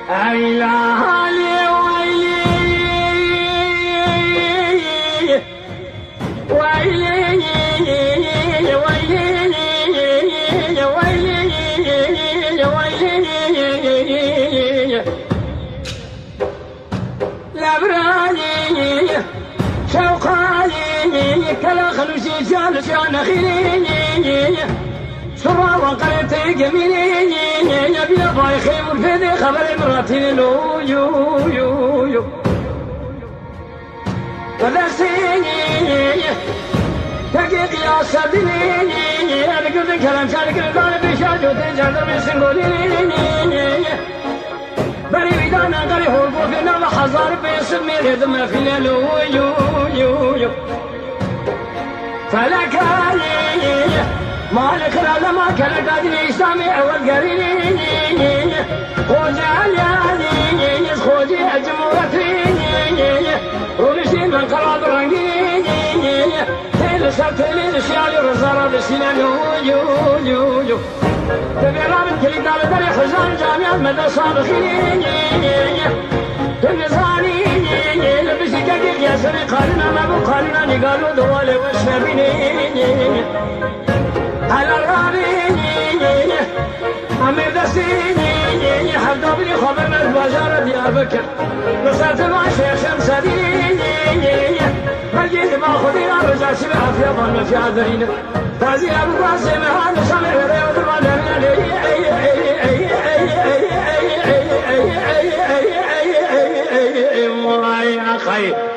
عيلالي ويلي ويلي ويلي ويلي ويلي لبراني شوقاني كلا خلوشي جالس يا نخيلي سرى وقريت جميلي يبي باي خيمر في خبر مراتي لو يو يو يو ودرسيني تحقيق يا سبيلي انا قلت كلام شارك القلب بشاج وتنجر بسنقولي بري بدانا قري هربو فينا وحزار بيسمي ردم فينا لو يو يو يو فلكاني مالك رالا ما كان قادني اسلامي اول قريني خوجي علياني خوجي اجمورتيني ونشي من قراب رنقيني تيل سرتلي الشيال رزارة بسنان يو يو يو تبي رابط كلي دار داري خزان جامعة مدى صابخيني تنزاني لبسي دقيق يا سري قالنا ما بو قالنا نقالوا دوالي وشنبيني على الرابيني عمي دسيني حفظبني خبر من البازار يا بكر نصرت مع شيخ شمسديني مجيد ما خذينا رجع سبعة في ظن في عذرين تازي أبو قاسم هذا سمع رياض الرمضان يا خير